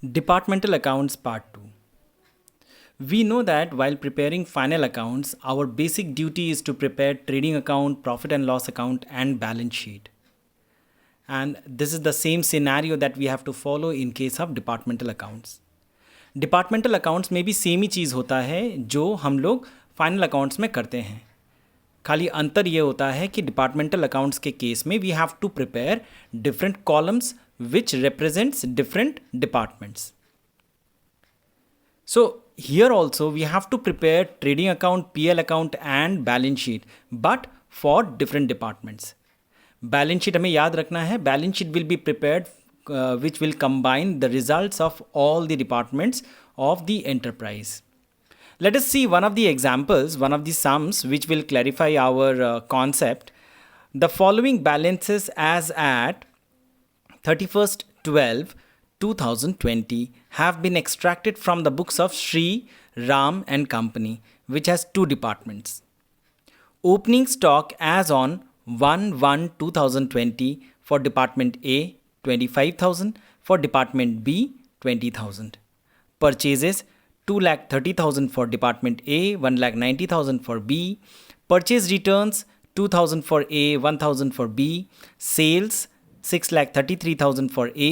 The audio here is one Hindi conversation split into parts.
Departmental Accounts Part 2. We know that while preparing final accounts, our basic duty is to prepare trading account, profit and loss account, and balance sheet. And this is the same scenario that we have to follow in case of departmental accounts. Departmental accounts में भी सेम ही चीज़ होता है जो हम लोग फाइनल अकाउंट्स में करते हैं. खाली अंतर ये होता है कि डिपार्टमेंटल अकाउंट्स के केस में we have to prepare different columns which represents different departments. So here also we have to prepare trading account, PL account and balance sheet, but for different departments. Balance sheet हमें याद रखना है, balance sheet will be prepared which will combine the results of all the departments of the enterprise. Let us see one of the examples, one of the sums which will clarify our concept. The following balances as at 31st 12 2020 have been extracted from the books of Sri Ram and Company, which has two departments. Opening stock as on 1/1/2020 for Department A 25,000, for Department B 20,000. Purchases 2,30,000 for Department A, 1,90,000 for B. Purchase returns 2,000 for A, 1,000 for B. Sales 6,33,000 for A,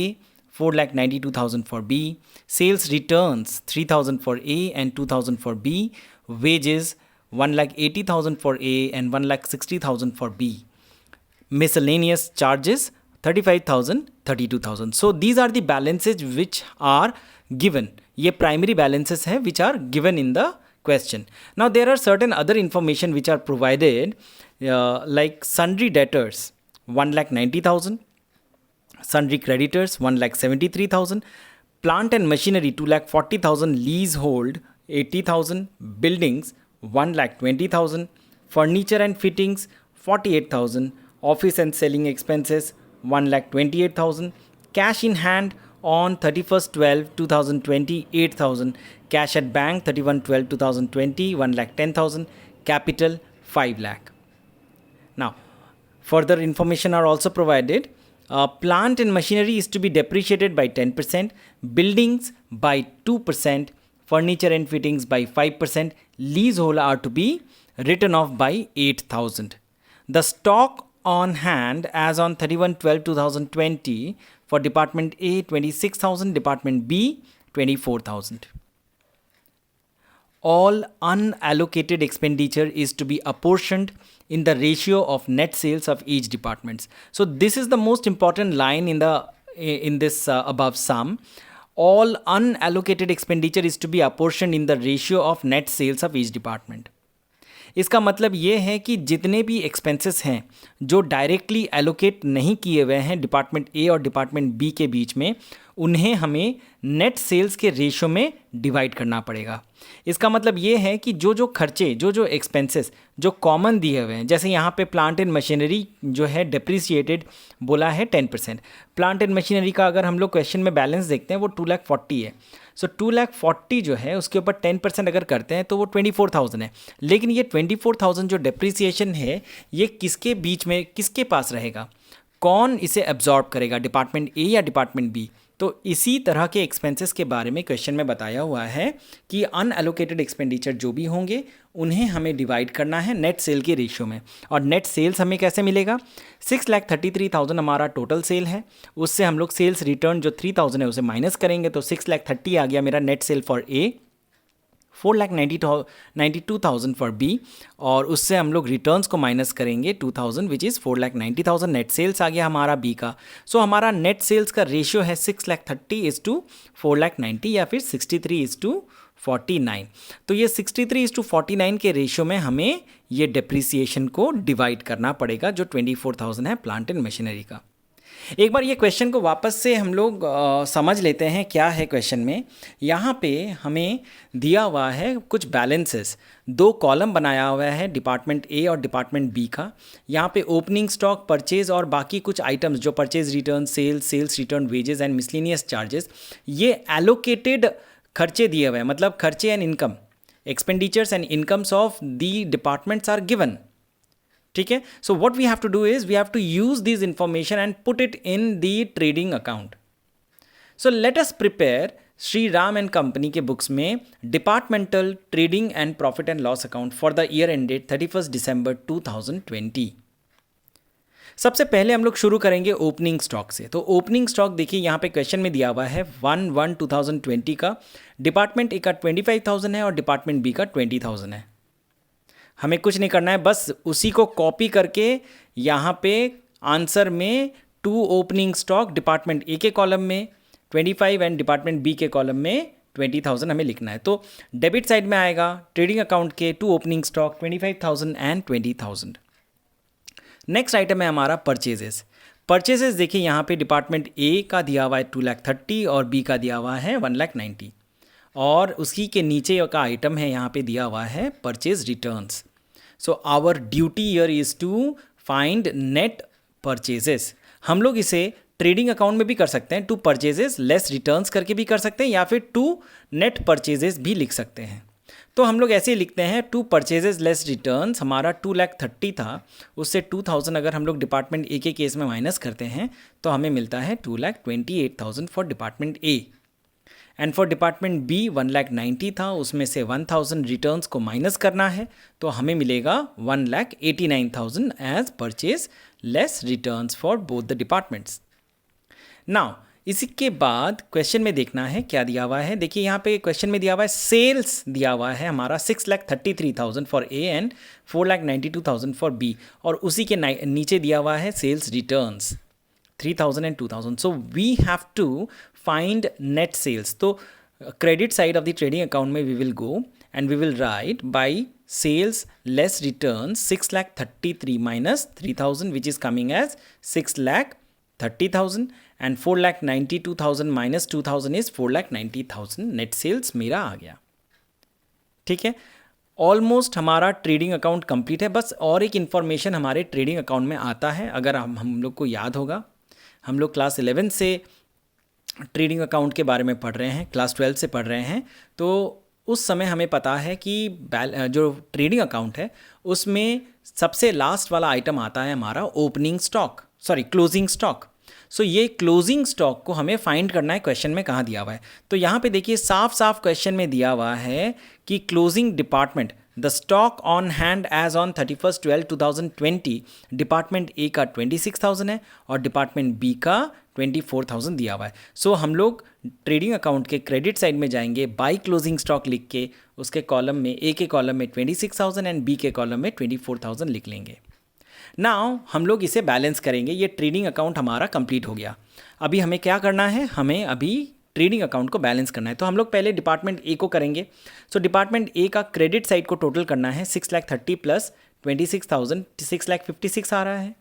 4,92,000 for B. Sales returns 3,000 for A and 2,000 for B. Wages 1,80,000 for A and 1,60,000 for B. Miscellaneous charges 35,000, 32,000. So these are the balances which are given. ये primary balances है which are given in the question. Now there are certain other information which are provided like sundry debtors 1,90,000. Sundry creditors 1,73,000, plant and machinery 2,40,000, leasehold 80,000, buildings 1,20,000, furniture and fittings 48,000, office and selling expenses 1,28,000, cash in hand on 31st 12 2020 8,000, cash at bank 31 12 2020 1,10,000, capital 5 lakh. Now further information are also provided. Plant and machinery is to be depreciated by 10%, buildings by 2%, furniture and fittings by 5%, leasehold are to be written off by 8,000. The stock on hand as on 31/12/2020 for Department A 26,000, Department B 24,000. All unallocated expenditure is to be apportioned in the ratio of net sales of each department. So this is the most important line in this above sum. All unallocated expenditure is to be apportioned in the ratio of net sales of each department. इसका मतलब ये है कि जितने भी एक्सपेंसेस हैं जो डायरेक्टली एलोकेट नहीं किए हुए हैं डिपार्टमेंट ए और डिपार्टमेंट बी के बीच में, उन्हें हमें नेट सेल्स के रेशो में डिवाइड करना पड़ेगा. इसका मतलब ये है कि जो जो खर्चे, जो जो एक्सपेंसेस जो कॉमन दिए हुए हैं, जैसे यहाँ पे प्लांट एंड मशीनरी जो है डेप्रिसिएटेड बोला है 10%. प्लांट एंड मशीनरी का अगर हम लोग क्वेश्चन में बैलेंस देखते हैं वो 2,40,000 है. सो 2,40,000 जो है उसके ऊपर 10% अगर करते हैं तो वो 24,000 है. लेकिन ये 24,000 जो डेप्रिसिएशन है ये किसके बीच में, किसके पास रहेगा, कौन इसे एब्जॉर्ब करेगा, डिपार्टमेंट ए या डिपार्टमेंट बी? तो इसी तरह के एक्सपेंसेस के बारे में क्वेश्चन में बताया हुआ है कि अनएलोकेटेड एक्सपेंडिचर जो भी होंगे उन्हें हमें डिवाइड करना है नेट सेल के रेशियो में. और नेट सेल्स हमें कैसे मिलेगा? 6,33,000 हमारा टोटल सेल है, उससे हम लोग सेल्स रिटर्न जो 3,000 है उसे माइनस करेंगे तो 6,30,000 आ गया मेरा net sale for A, 4,92,000 for B, और उससे हम लोग रिटर्न्स को माइनस करेंगे 2,000 विच इज़ 4,90,000. नेट सेल्स आ गया हमारा बी का. सो हमारा नेट सेल्स का रेशियो है 6,30,000 या फिर 63:49. तो ये 63:49 के रेशियो में हमें ये डेप्रिसिएशन को डिवाइड करना पड़ेगा जो 24,000 है प्लांट एंड मशीनरी का. एक बार ये क्वेश्चन को वापस से हम लोग समझ लेते हैं क्या है क्वेश्चन में. यहाँ पे हमें दिया हुआ है कुछ बैलेंसेस, दो कॉलम बनाया हुआ है डिपार्टमेंट ए और डिपार्टमेंट बी का. यहाँ पे ओपनिंग स्टॉक, परचेज और बाकी कुछ आइटम्स जो purchase return, sales return, wages and miscellaneous charges, ये एलोकेटेड खर्चे दिए हुए हैं. मतलब खर्चे and income, expenditures and incomes of the departments are given. ठीक है. So what we have to do is we have to use this information and put it in the trading account. So let us prepare Shri Ram and company के बुक्स में departmental trading and profit and loss account for the year ended 31 दिसंबर 2020। सबसे पहले हम लोग शुरू करेंगे ओपनिंग स्टॉक से। तो ओपनिंग स्टॉक देखिए यहाँ पे क्वेश्चन में दिया हुआ है 1/1/2020 का, डिपार्टमेंट ए का 25,000 है और डिपार्टमेंट बी का 20,000 है। हमें कुछ नहीं करना है, बस उसी को कॉपी करके यहाँ पे आंसर में to opening stock department A के कॉलम में 25 एंड डिपार्टमेंट बी के कॉलम में 20,000 हमें लिखना है। तो डेबिट साइड में आएगा ट्रेडिंग अकाउंट के to opening stock 25,000 and 20,000। Next item है हमारा परचेजेस। परचेजेस देखिए यहाँ पे डिपार्टमेंट ए का दिया हुआ है 2,30,000 और बी का दिया हुआ है 1,90,000 और उसी के नीचे का आइटम है यहाँ पे दिया हुआ है purchase returns. So our duty here is to find net purchases. हम लोग इसे ट्रेडिंग अकाउंट में भी कर सकते हैं, टू परचेजेस लेस रिटर्न्स करके भी कर सकते हैं, या फिर टू नेट परचेजेस भी लिख सकते हैं। तो हम लोग ऐसे ही लिखते हैं टू परचेजेस लेस रिटर्न्स। हमारा 2,30,000 था, उससे 2,000 अगर हम लोग डिपार्टमेंट ए के केस में माइनस करते हैं तो हमें मिलता है 2,28,000 फॉर department A. And for department B 1,90,000 था, उसमें से 1,000 रिटर्न्स को माइनस करना है तो हमें मिलेगा 1,89,000 as purchase less returns for both the departments. Now इसी के बाद क्वेश्चन में देखना है क्या दिया हुआ है। देखिए यहाँ पे क्वेश्चन में दिया हुआ है सेल्स दिया हुआ है हमारा 6,33,000 for A and 4,92,000 for B, और उसी के नीचे दिया हुआ है sales returns 3,000 and 2,000। So we have to find net sales. तो credit side of the trading account में we will go and we will write by sales less returns 6,33,000 minus 3,000 which is coming as 6,30,000 and 4,92,000 minus 2,000 is 4,90,000। Net sales मेरा आ गया। ठीक है, ऑलमोस्ट हमारा ट्रेडिंग अकाउंट कंप्लीट है। बस और एक इन्फॉर्मेशन हमारे ट्रेडिंग अकाउंट में आता है, अगर हम लोग को याद होगा, हम लोग क्लास 11 से ट्रेडिंग अकाउंट के बारे में पढ़ रहे हैं, क्लास 12 से पढ़ रहे हैं, तो उस समय हमें पता है कि जो ट्रेडिंग अकाउंट है उसमें सबसे लास्ट वाला आइटम आता है हमारा ओपनिंग स्टॉक, क्लोजिंग स्टॉक। सो ये क्लोजिंग स्टॉक को हमें फाइंड करना है, क्वेश्चन में कहाँ दिया हुआ है। तो यहाँ पे देखिए साफ साफ क्वेश्चन में दिया हुआ है कि closing department the stock on hand as on 31/12/2020 department A का 26,000 है और डिपार्टमेंट बी का 24,000 दिया हुआ है। सो हम लोग ट्रेडिंग अकाउंट के क्रेडिट साइड में जाएंगे, बाई क्लोजिंग स्टॉक लिख के उसके कॉलम में, ए के कॉलम में 26,000 एंड बी के कॉलम में 24,000 लिख लेंगे। नाउ हम लोग इसे बैलेंस करेंगे। ये ट्रेडिंग अकाउंट हमारा कंप्लीट हो गया। अभी हमें क्या करना है, हमें अभी ट्रेडिंग अकाउंट को बैलेंस करना है। तो हम लोग पहले डिपार्टमेंट ए को करेंगे। सो डिपार्टमेंट ए का क्रेडिट साइड को टोटल करना है 6,30,000 प्लस 26,000 6,56,000 आ रहा है।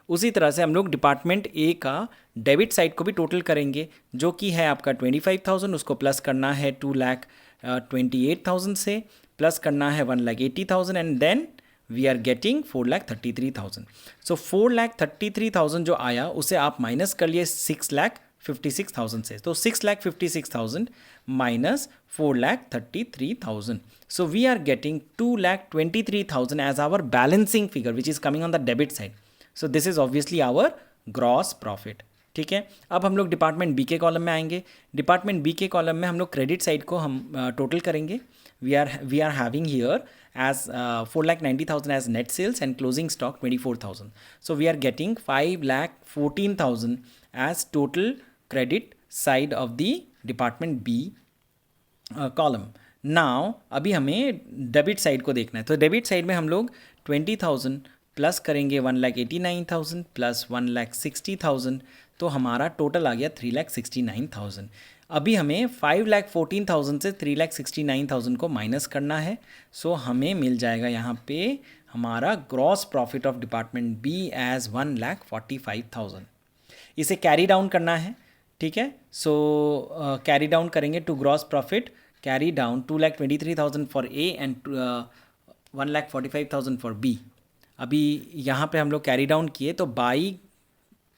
उसी तरह से हम लोग डिपार्टमेंट ए का डेबिट साइड को भी टोटल करेंगे, जो कि है आपका 25,000, उसको प्लस करना है 2,28,000 से, प्लस करना है 1,80,000 and then we are getting 4,33,000। So 4,33,000 जो आया उसे आप माइनस कर लिए 6,56,000 से। तो 6,56,000 minus 4,33,000. So we are getting 2,23,000 as our balancing figure which is coming on the debit side. So this is obviously our gross profit. ठीक है, अब हम लोग डिपार्टमेंट बी के कॉलम में आएंगे। डिपार्टमेंट बी के कॉलम में हम लोग क्रेडिट साइड को हम टोटल करेंगे। We are having here as 4,90,000 as net sales and closing stock 24,000. So we are getting 5,14,000 as total credit side of the department B column. Now अभी हमें डेबिट साइड को देखना है। तो डेबिट साइड में हम लोग 20,000 प्लस करेंगे 1,89,000 प्लस 1,60,000, तो हमारा टोटल आ गया 3,69,000। अभी हमें 5,14,000 से 3,69,000 को माइनस करना है। सो हमें मिल जाएगा यहाँ पे हमारा gross profit of department B as 1,45,000। इसे कैरी डाउन करना है, ठीक है। सो कैरी डाउन करेंगे to gross profit, carry down 2,23,000 for A and 1,45,000 for B. अभी यहाँ पे हम लोग कैरी डाउन किए तो by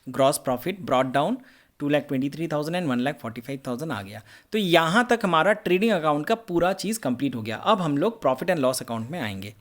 gross profit brought down 2,23,000 and 1,45,000 आ गया। तो यहाँ तक हमारा ट्रेडिंग अकाउंट का पूरा चीज़ कंप्लीट हो गया। अब हम लोग प्रॉफिट एंड लॉस अकाउंट में आएंगे।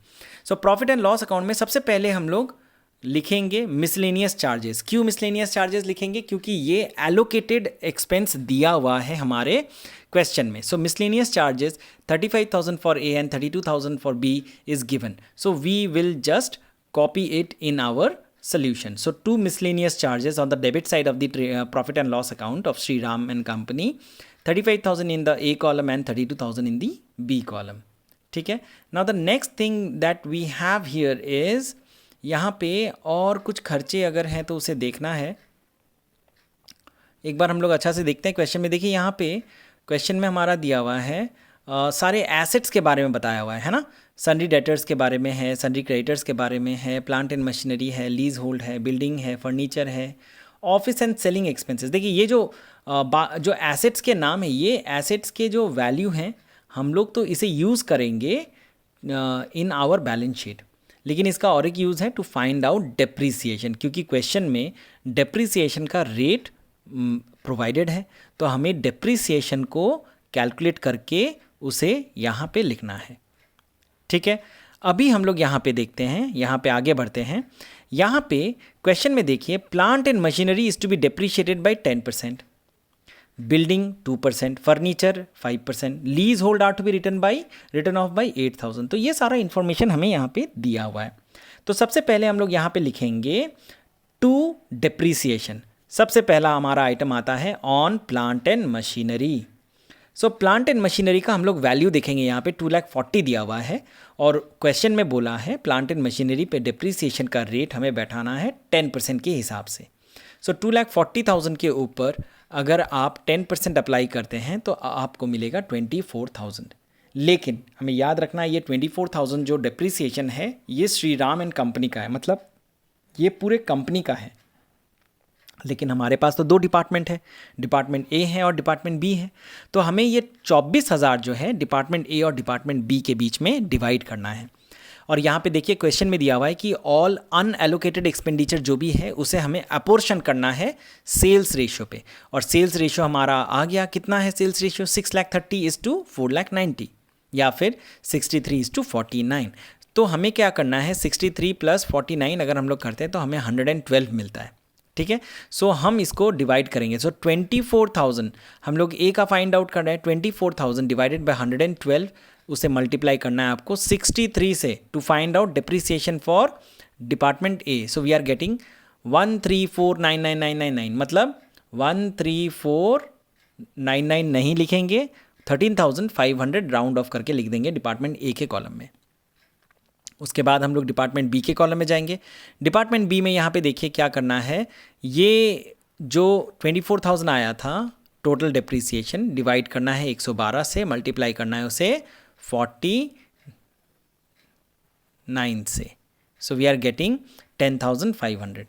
सो प्रॉफिट एंड लॉस अकाउंट में सबसे पहले हम लोग लिखेंगे मिसलेनियस चार्जेस। क्यों मिसलेनियस चार्जेस लिखेंगे? क्योंकि ये एलोकेटेड एक्सपेंस दिया हुआ है हमारे क्वेश्चन में। So miscellaneous charges 35,000 for A and 32,000 for B is given, so we will just copy it in our solution. So two miscellaneous charges on the debit side of the profit and loss account of Shriram and Company, 35,000 in the A column and 32,000 in the B column. ठीक है. Now the next thing that we have here is यहाँ पे और कुछ खर्चे अगर हैं तो उसे देखना है। एक बार हम लोग अच्छा से देखते हैं क्वेश्चन में। देखिए यहाँ पे क्वेश्चन में हमारा दिया हुआ है सारे एसेट्स के बारे में बताया हुआ है ना। सन्ड्री डेटर्स के बारे में है, सन्ड्री क्रेडिटर्स के बारे में है, प्लांट एंड मशीनरी है, लीज होल्ड है, बिल्डिंग है, फर्नीचर है, ऑफिस एंड सेलिंग एक्सपेंसेस। देखिए ये जो एसेट्स के नाम है, ये एसेट्स के जो वैल्यू हैं हम लोग तो इसे यूज़ करेंगे इन आवर बैलेंस शीट, लेकिन इसका और एक यूज़ है टू फाइंड आउट डेप्रीसिएशन, क्योंकि क्वेश्चन में डेप्रीसिएशन का रेट प्रोवाइडेड है, तो हमें डेप्रीसिएशन को कैलकुलेट करके उसे यहाँ पे लिखना है। ठीक है, अभी हम लोग यहाँ पे देखते हैं, यहाँ पे आगे बढ़ते हैं। यहाँ पे क्वेश्चन में देखिए plant and machinery is to be depreciated by 10%, building 2%, furniture 5%, leasehold are to be written off by 8,000। तो ये सारा इन्फॉर्मेशन हमें यहाँ पे दिया हुआ है। तो सबसे पहले हम लोग यहाँ पे लिखेंगे टू डेप्रीसिएशन। सबसे पहला हमारा आइटम आता है on plant and machinery. So plant and machinery का हम लोग वैल्यू देखेंगे, यहाँ पे 2,40,000 दिया हुआ है और क्वेश्चन में बोला है प्लांट एंड मशीनरी पे डिप्रिसिएशन का रेट हमें बैठाना है 10% के हिसाब से। सो 2,40,000 के ऊपर अगर आप 10% अप्लाई करते हैं तो आपको मिलेगा 24,000। लेकिन हमें याद रखना है ये 24,000 जो डिप्रिसिएशन है ये श्रीराम एंड कंपनी का है, मतलब ये पूरे कंपनी का है। लेकिन हमारे पास तो दो डिपार्टमेंट है, डिपार्टमेंट ए है और डिपार्टमेंट बी है, तो हमें ये 24,000 जो है डिपार्टमेंट ए और डिपार्टमेंट बी के बीच में डिवाइड करना है। और यहाँ पे देखिए क्वेश्चन में दिया हुआ है कि ऑल अनएलोकेटेड एक्सपेंडिचर जो भी है उसे हमें अपोर्शन करना है सेल्स रेशियो पे, और सेल्स रेशियो हमारा आ गया, कितना है सेल्स रेशियो? 6,30:4,90 या फिर 63:49। तो हमें क्या करना है, 63 + 49 अगर हम लोग करते हैं तो हमें 112 मिलता है। ठीक है, सो हम इसको डिवाइड करेंगे। सो 24,000 हम लोग ए का फाइंड आउट कर रहे हैं, 24,000 डिवाइडेड बाय 112, उसे मल्टीप्लाई करना है आपको 63 से to find out depreciation for department A. So we are getting 134,99,999, मतलब 134,99 नहीं लिखेंगे, 13,500 राउंड ऑफ करके लिख देंगे डिपार्टमेंट ए के कॉलम में। उसके बाद हम लोग डिपार्टमेंट बी के कॉलम में जाएंगे। डिपार्टमेंट बी में यहाँ पे देखिए क्या करना है, ये जो 24,000 आया था टोटल डिप्रिसिएशन डिवाइड करना है 112 से, मल्टीप्लाई करना है उसे 49 से। So we are getting 10,500।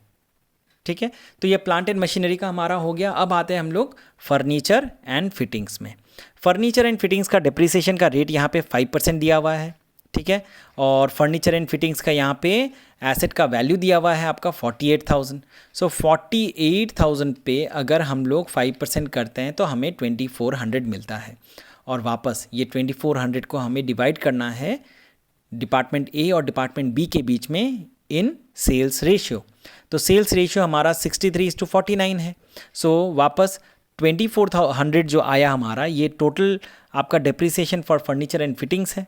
ठीक है, तो ये प्लांट एंड मशीनरी का हमारा हो गया। अब आते हैं हम लोग फर्नीचर एंड फिटिंग्स में। फर्नीचर एंड फिटिंग्स का डिप्रिसिएशन का रेट यहाँ पे 5% दिया हुआ है। ठीक है, और फर्नीचर एंड फिटिंग्स का यहाँ पे एसेट का वैल्यू दिया हुआ है आपका 48,000। सो 48,000 पे अगर हम लोग 5% करते हैं तो हमें 2,400 मिलता है, और वापस ये 2,400 को हमें डिवाइड करना है डिपार्टमेंट ए और डिपार्टमेंट बी के बीच में इन सेल्स रेशियो। तो सेल्स रेशियो हमारा 63:49 है। सो वापस 2,400 जो आया हमारा, ये टोटल आपका depreciation for furniture and fittings है,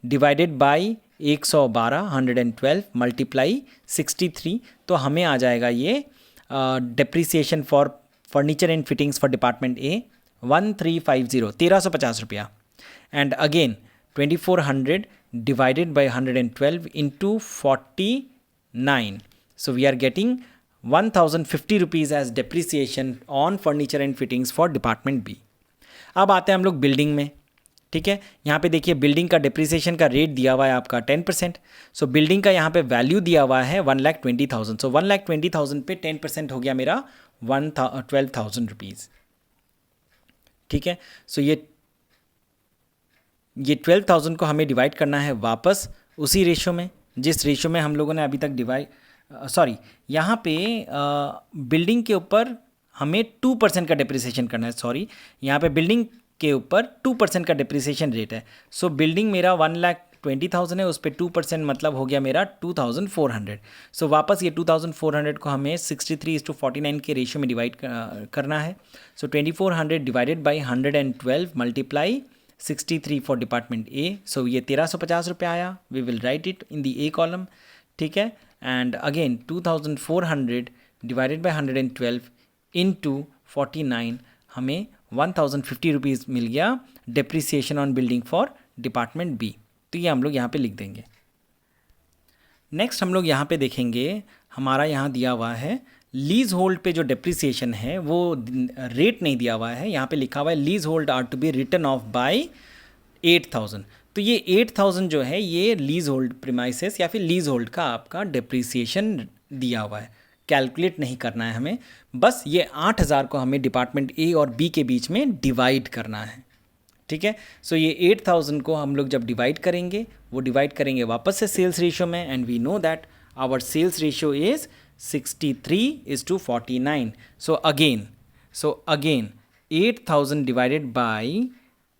डिवाइडेड बाई 112 मल्टीप्लाई 63, तो हमें आ जाएगा ये depreciation for furniture and fittings for department A 1350 1350 रुपया, and again 2,400 divided by 112 into 49, so we are getting 1,050 rupees as depreciation on furniture and fittings for department B. अब आते हैं हम लोग बिल्डिंग में। ठीक है, यहाँ पे देखिए बिल्डिंग का डिप्रिसिएशन का रेट दिया हुआ है आपका 10%। सो बिल्डिंग का यहाँ पे वैल्यू दिया हुआ है 1,20,000। सो 1,20,000 पे 10% हो गया मेरा 12,000 रुपीज़। ठीक है, सो ये 12,000 को हमें डिवाइड करना है वापस उसी रेशो में जिस रेशो में हम लोगों ने अभी तक यहाँ पे बिल्डिंग के ऊपर हमें 2% का डिप्रिसिएशन करना है। यहाँ पे बिल्डिंग के ऊपर 2% का डिप्रिसिएशन रेट है। सो बिल्डिंग मेरा 20,000 है, उस पर 2% मतलब हो गया मेरा 2,400. सो वापस ये 2,400 को हमें 63:49 के रेशियो में डिवाइड करना है. So 2,400 divided by 112 multiply 63 for department A. So ये 1,350 रुपये आया. We will write it in the A column. ठीक है. And again 2,400 divided by 112 into 49 हमें 1,050 रुपीज़ मिल गया depreciation on building for department B. तो ये हम लोग यहाँ पे लिख देंगे. नेक्स्ट हम लोग यहाँ पे देखेंगे, हमारा यहाँ दिया हुआ है लीज होल्ड पे जो डेप्रिसिएशन है वो रेट नहीं दिया हुआ है. यहाँ पे लिखा हुआ है leasehold are to be written off by 8,000. तो ये 8,000 जो है ये लीज होल्ड प्रीमाइसेस या फिर लीज होल्ड का आपका डेप्रिसिएशन दिया हुआ है. कैलकुलेट नहीं करना है हमें, बस ये 8,000 को हमें डिपार्टमेंट ए और बी के बीच में डिवाइड करना है. ठीक है. सो ये 8,000 को हम लोग जब डिवाइड करेंगे वो डिवाइड करेंगे वापस से सेल्स रेशियो में. And we know that our sales ratio is 63:49. So again 8,000 divided by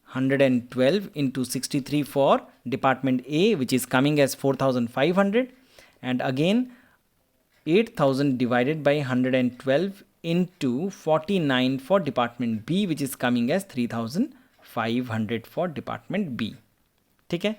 112 into 63 for department A, which is coming as 4,500, and again 8,000 divided by 112 into 49 for department B, which is coming as 3,500 for department B. ठीक है.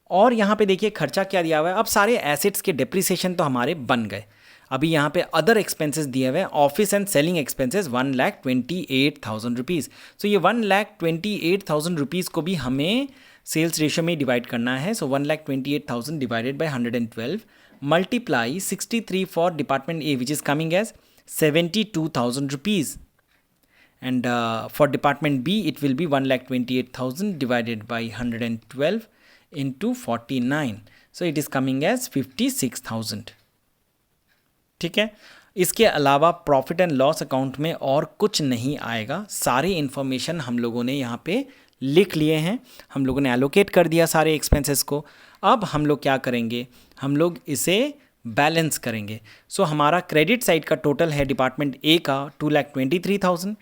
और यहाँ पे देखिए खर्चा क्या दिया हुआ है. अब सारे एसेट्स के डेप्रिसिएशन तो हमारे बन गए. अभी यहाँ पे अदर एक्सपेंसेस दिए हुए हैं. Office and selling expenses 1,28,000 rupees. So ये 1,28,000 रुपीज़ को भी हमें सेल्स रेशियो में डिवाइड करना है. So 1,28,000 divided by 112 multiply 63 for department A which is coming as 72,000 rupees. And for department B, it will be 1,28,000 divided by 112 into 49. So it is coming as 56,000. ठीक है. इसके अलावा प्रॉफिट एंड लॉस अकाउंट में और कुछ नहीं आएगा. सारे इन्फॉर्मेशन हम लोगों ने यहाँ पे लिख लिए हैं. हम लोगों ने एलोकेट कर दिया सारे एक्सपेंसेस को. अब हम लोग क्या करेंगे, हम लोग इसे बैलेंस करेंगे. सो हमारा क्रेडिट साइड का टोटल है डिपार्टमेंट ए का 2,23,000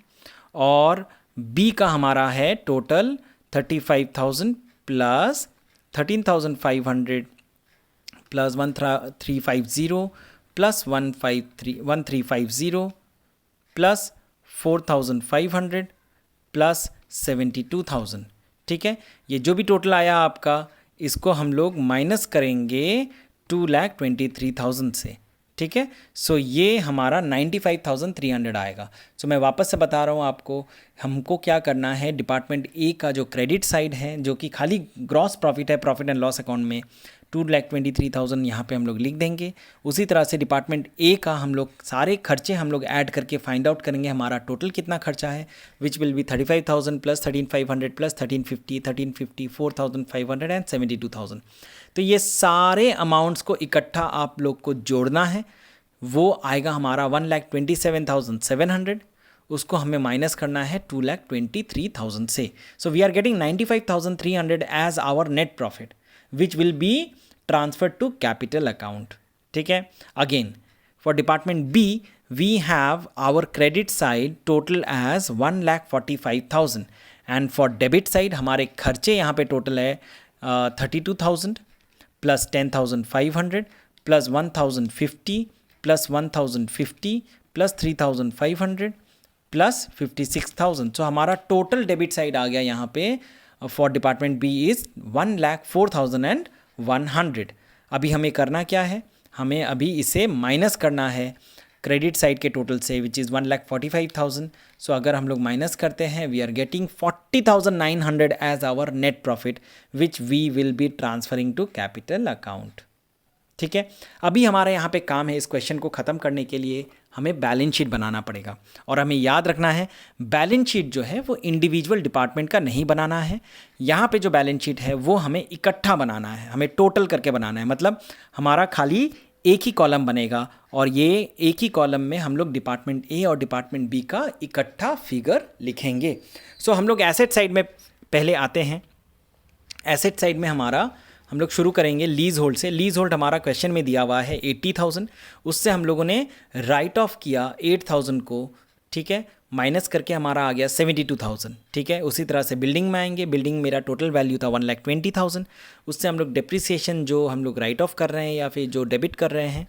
और बी का हमारा है total 35,000 plus 13,500 plus 1,350 plus 1,350 plus 4,500 plus 72,000. ठीक है. ये जो भी टोटल आया आपका, इसको हम लोग माइनस करेंगे 2,23,000 से. ठीक है. सो ये हमारा 95,300 आएगा. सो मैं वापस से बता रहा हूँ आपको, हमको क्या करना है, डिपार्टमेंट ए का जो क्रेडिट साइड है जो कि खाली ग्रॉस प्रॉफिट है प्रॉफिट एंड लॉस अकाउंट में 2,23,000 यहाँ पे हम लोग लिख देंगे. उसी तरह से डिपार्टमेंट ए का हम लोग सारे खर्चे हम लोग ऐड करके फाइंड आउट करेंगे हमारा टोटल कितना खर्चा है, which will be 35,000 plus 13,500 plus 1,350 4,500 and 72,000. तो ये सारे अमाउंट्स को इकट्ठा आप लोग को जोड़ना है. वो आएगा हमारा 1,27,700. उसको हमें माइनस करना है 2,23,000 से. So we are getting 95,300 as our net profit which will be transferred to capital account. ठीक है. Again, for department B, we have our credit side total as 1,45,000 and for debit side हमारे खर्चे यहाँ पे टोटल है 32,000 plus 10,500 plus 1,050 plus 1,050 plus 3,500 plus 56,000. So हमारा टोटल डेबिट साइड आ गया यहाँ पे फॉर डिपार्टमेंट बी इज़ 1,04,100. अभी हमें करना क्या है, हमें अभी इसे माइनस करना है क्रेडिट साइड के टोटल से विच इज़ 1,45,000. सो अगर हम लोग माइनस करते हैं we are getting 40,900 as our net profit which we will be transferring to capital account. ठीक है. अभी हमारा यहाँ पे काम है, इस क्वेश्चन को ख़त्म करने के लिए हमें बैलेंस शीट बनाना पड़ेगा. और हमें याद रखना है बैलेंस शीट जो है वो इंडिविजुअल डिपार्टमेंट का नहीं बनाना है. यहाँ पे जो बैलेंस शीट है वो हमें इकट्ठा बनाना है, हमें टोटल करके बनाना है. मतलब हमारा खाली एक ही कॉलम बनेगा और ये एक ही कॉलम में हम लोग डिपार्टमेंट ए और डिपार्टमेंट बी का इकट्ठा फिगर लिखेंगे. सो हम लोग एसेट साइड में पहले आते हैं. एसेट साइड में हमारा हम लोग शुरू करेंगे लीज होल्ड से. लीज होल्ड हमारा क्वेश्चन में दिया हुआ है 80,000. उससे हम लोगों ने राइट ऑफ किया 8,000 को. ठीक है. माइनस करके हमारा आ गया 72,000, ठीक है। उसी तरह से बिल्डिंग में आएंगे, बिल्डिंग मेरा टोटल वैल्यू था 1,20,000, उससे हम लोग डिप्रिसिएशन जो हम लोग राइट ऑफ कर रहे हैं या फिर जो डेबिट कर रहे हैं,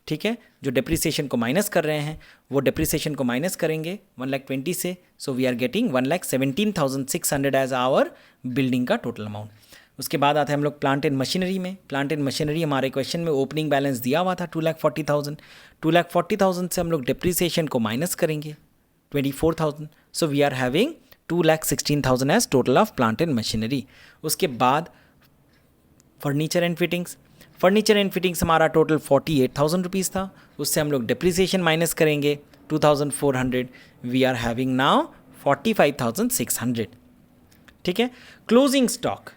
ठीक है, जो डिप्रिसिएशन को माइनस कर रहे हैं वो डिप्रिसिएशन को माइनस करेंगे 1,20,000 से, so we are getting 1,17,600 as our building का टोटल अमाउंट। उसके बाद आता है हम लोग प्लांट एंड मशीनरी में। प्लांट एंड मशीनरी हमारे क्वेश्चन में ओपनिंग बैलेंस दिया हुआ था 2,40,000, 2,40,000 से हम लोग डिप्रिसिएशन को माइनस करेंगे 24,000, so we are having 2,16,000 as total of plant and machinery. उसके बाद furniture and fittings, furniture and fittings हमारा टोटल 48,000 रुपीज़ था, उससे हम लोग डिप्रिसिएशन माइनस करेंगे 2,400, वी आर हैविंग नाउ 45,600, ठीक है। क्लोजिंग स्टॉक,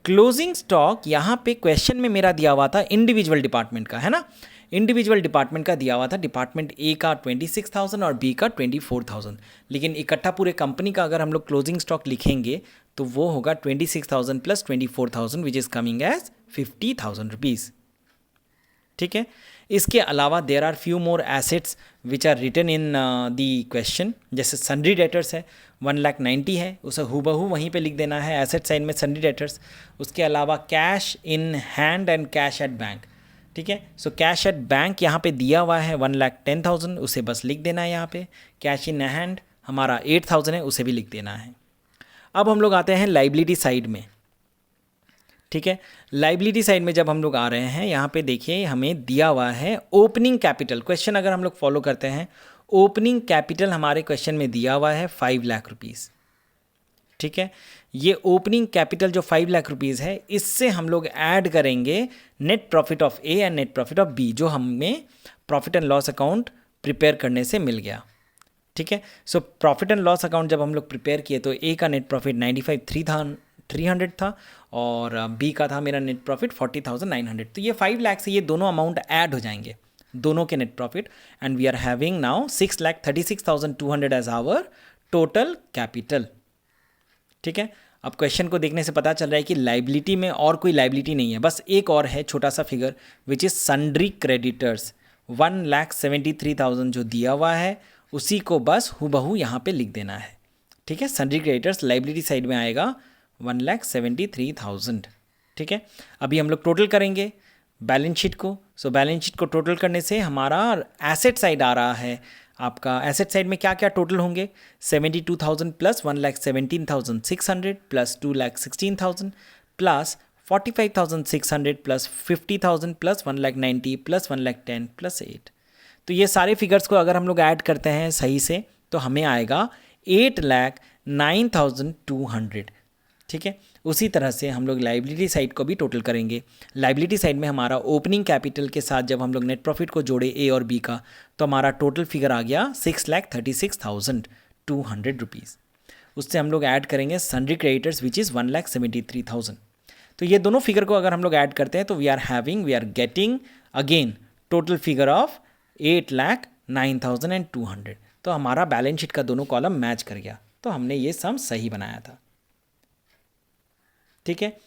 क्लोजिंग स्टॉक यहाँ पे क्वेश्चन में मेरा दिया हुआ था इंडिविजुअल डिपार्टमेंट का, है ना, इंडिविजुअल डिपार्टमेंट का दिया हुआ था, डिपार्टमेंट ए का 26,000 और बी का 24,000, लेकिन इकट्ठा पूरे कंपनी का अगर हम लोग क्लोजिंग स्टॉक लिखेंगे तो वो होगा 26,000 plus 24,000 which is coming as 50,000 rupees, ठीक है। इसके अलावा there are few more assets which are written in the question, जैसे सन्ड्री डेटर्स है 1,90,000 है, उसे हूबहू वहीं पे लिख देना है एसेट साइड में सन्ड्री डेटर्स। उसके अलावा cash in hand and cash at bank, ठीक है, सो कैश एट बैंक यहाँ पे दिया हुआ है 1,10,000, उसे बस लिख देना है यहाँ पे। कैश इन हैंड हमारा 8,000 है, उसे भी लिख देना है। अब हम लोग आते हैं लाइबिलिटी साइड में, ठीक है। लाइबिलिटी साइड में जब हम लोग आ रहे हैं, यहाँ पे देखिए हमें दिया हुआ है ओपनिंग कैपिटल। क्वेश्चन अगर हम लोग फॉलो करते हैं, ओपनिंग कैपिटल हमारे क्वेश्चन में दिया हुआ है 5 लाख रुपीज़, ठीक है। ये ओपनिंग कैपिटल जो 5 लाख रुपीज़ है, इससे हम लोग ऐड करेंगे net profit of A and net profit of B, जो हमें profit and loss account prepare करने से मिल गया, ठीक है। So profit and loss account जब हम लोग प्रिपेयर किए तो ए का नेट प्रॉफिट 95,300 था और बी का था मेरा नेट प्रॉफिट 40,900। तो ये 5 लाख से ये दोनों अमाउंट ऐड हो जाएंगे, दोनों के net profit, and we are having now 6,36,200 as our total capital, ठीक है। अब क्वेश्चन को देखने से पता चल रहा है कि लाइबिलिटी में और कोई लाइबिलिटी नहीं है, बस एक और है छोटा सा figure which is sundry creditors 1,73,000 जो दिया हुआ है उसी को बस हूबहू यहाँ पे लिख देना है, ठीक है। सन्ड्री क्रेडिटर्स लाइबिलिटी साइड में आएगा 1,73,000, ठीक है। अभी हम लोग टोटल करेंगे बैलेंस शीट को, सो बैलेंस शीट को टोटल करने से हमारा एसेट साइड आ रहा है। आपका एसेट साइड में क्या क्या टोटल होंगे, 72,000 plus 1,17,600 plus 2,16,000 plus 45,600 plus 50,000 plus 1,90,000 plus 1,10,000 plus 8। तो ये सारे फिगर्स को अगर हम लोग ऐड करते हैं सही से तो हमें आएगा 8,09,200, ठीक है। उसी तरह से हम लोग लाइबिलिटी साइड को भी टोटल करेंगे। लाइबिलिटी साइड में हमारा ओपनिंग कैपिटल के साथ जब हम लोग नेट प्रॉफिट को जोड़े ए और बी का, तो हमारा टोटल फिगर आ गया 6,36,200 रुपीज़। उससे हम लोग ऐड करेंगे सन्ड्री क्रेडिटर्स विच इज़ 1,73,000। तो ये दोनों फिगर को अगर हम लोग ऐड करते हैं तो we are getting again total figure of 8,09,200। तो हमारा बैलेंस शीट का दोनों कॉलम मैच कर गया, तो हमने ये सम सही बनाया था, ठीक है।